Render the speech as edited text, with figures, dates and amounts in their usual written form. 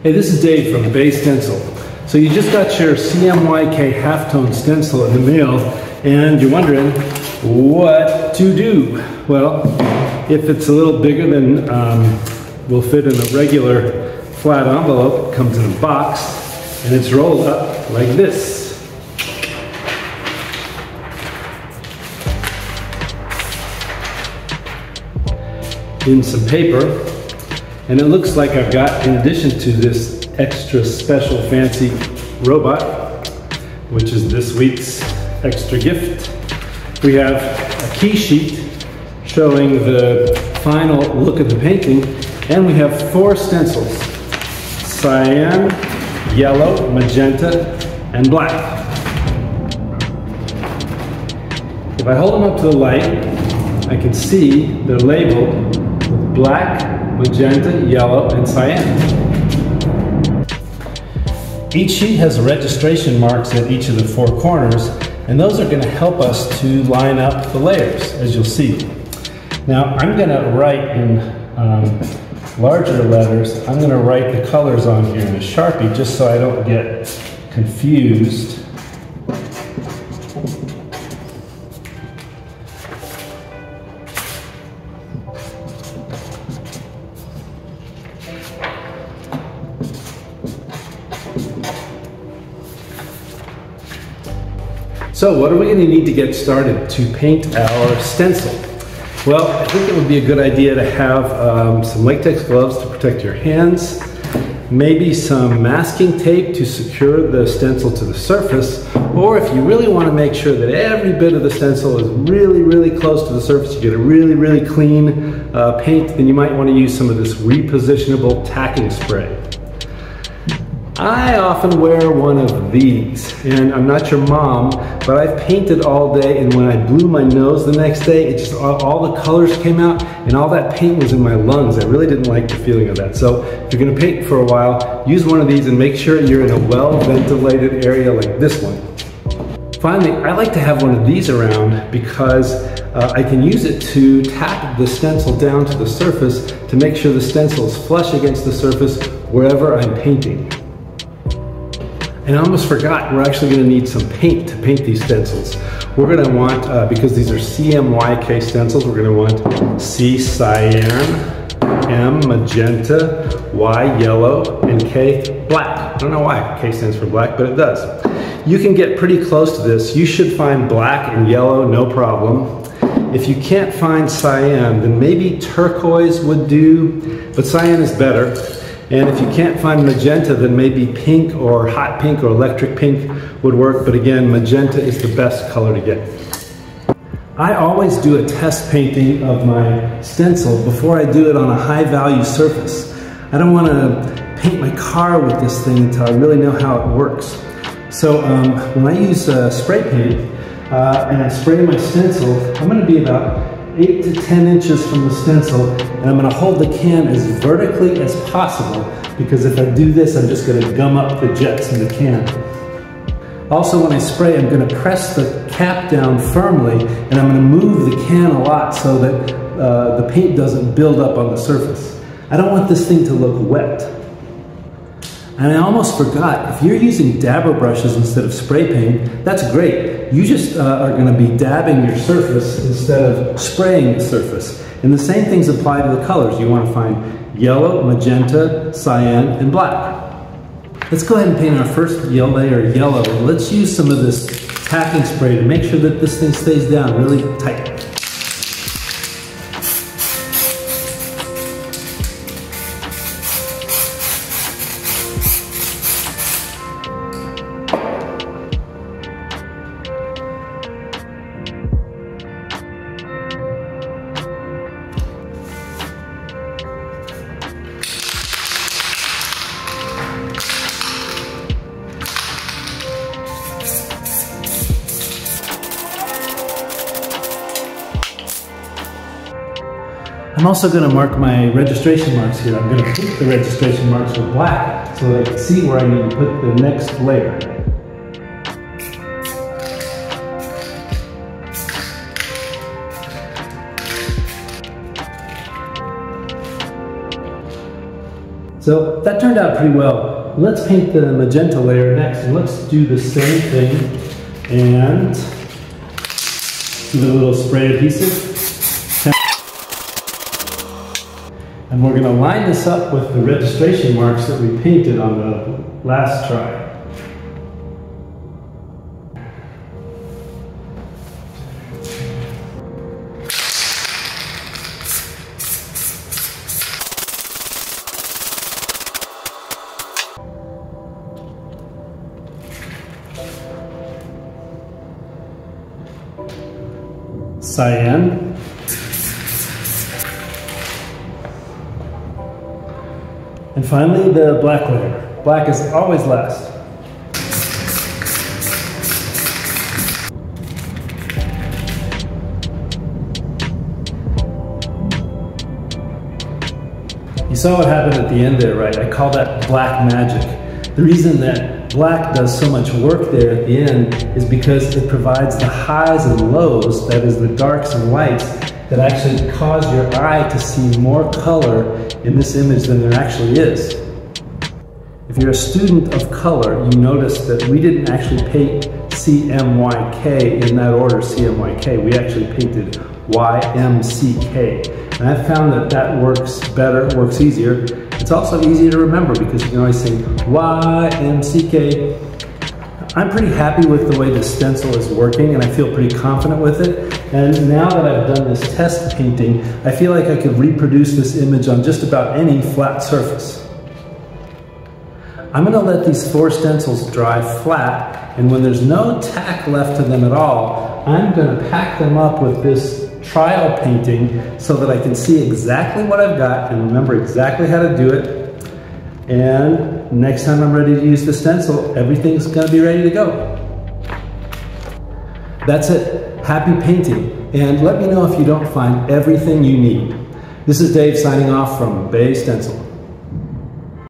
Hey, this is Dave from Bay Stencil. So you just got your CMYK halftone stencil in the mail and you're wondering what to do. Well, if it's a little bigger than will fit in a regular flat envelope, it comes in a box and it's rolled up like this. In some paper. And it looks like I've got, in addition to this extra special fancy robot, which is this week's extra gift, we have a key sheet showing the final look of the painting, and we have 4 stencils: cyan, yellow, magenta, and black. If I hold them up to the light, I can see they're labeled with black, magenta, yellow, and cyan. Each sheet has registration marks at each of the 4 corners, and those are going to help us to line up the layers, as you'll see. Now, I'm going to write in larger letters, I'm going to write the colors on here in a Sharpie just so I don't get confused. So what are we going to need to get started to paint our stencil? Well, I think it would be a good idea to have some latex gloves to protect your hands, maybe some masking tape to secure the stencil to the surface, or if you really want to make sure that every bit of the stencil is really, really close to the surface, you get a really, really clean paint, then you might want to use some of this repositionable tacking spray. I often wear one of these, and I'm not your mom, but I've painted all day, and when I blew my nose the next day, it just all the colors came out, and all that paint was in my lungs. I really didn't like the feeling of that. So if you're going to paint for a while, use one of these and make sure you're in a well-ventilated area like this one. Finally, I like to have one of these around because I can use it to tap the stencil down to the surface to make sure the stencil is flush against the surface wherever I'm painting. And I almost forgot, we're actually going to need some paint to paint these stencils. We're going to want, because these are CMYK stencils, we're going to want C cyan, M magenta, Y yellow, and K black. I don't know why K stands for black, but it does. You can get pretty close to this. You should find black and yellow, no problem. If you can't find cyan, then maybe turquoise would do, but cyan is better. And if you can't find magenta, then maybe pink or hot pink or electric pink would work. But again, magenta is the best color to get. I always do a test painting of my stencil before I do it on a high value surface. I don't want to paint my car with this thing until I really know how it works. So when I use spray paint and I spray my stencil, I'm going to be about 8 to 10 inches from the stencil, and I'm going to hold the can as vertically as possible, because if I do this, I'm just going to gum up the jets in the can. Also, when I spray, I'm going to press the cap down firmly, and I'm going to move the can a lot so that the paint doesn't build up on the surface. I don't want this thing to look wet. And I almost forgot, if you're using dabber brushes instead of spray paint, that's great. You just are going to be dabbing your surface instead of spraying the surface. And the same things apply to the colors. You want to find yellow, magenta, cyan, and black. Let's go ahead and paint our first layer yellow. And let's use some of this tacking spray to make sure that this thing stays down really tight. I'm also going to mark my registration marks here. I'm going to paint the registration marks with black so that I can see where I need to put the next layer. So that turned out pretty well. Let's paint the magenta layer next, and let's do the same thing and give it a little spray adhesive. And we're going to line this up with the registration marks that we painted on the last try. Cyan. And finally, the black layer. Black is always last. You saw what happened at the end there, right? I call that black magic. The reason that black does so much work there at the end is because it provides the highs and lows, that is the darks and lights, that actually cause your eye to see more color in this image than there actually is. If you're a student of color, you notice that we didn't actually paint CMYK in that order, CMYK. We actually painted YMCK. And I've found that that works better, works easier. It's also easier to remember because you can always say YMCK. I'm pretty happy with the way the stencil is working, and I feel pretty confident with it. And now that I've done this test painting, I feel like I could reproduce this image on just about any flat surface. I'm going to let these 4 stencils dry flat, and when there's no tack left to them at all, I'm going to pack them up with this trial painting so that I can see exactly what I've got and remember exactly how to do it. And next time I'm ready to use the stencil, everything's going to be ready to go. That's it. Happy painting. And let me know if you don't find everything you need. This is Dave signing off from Bay Stencil.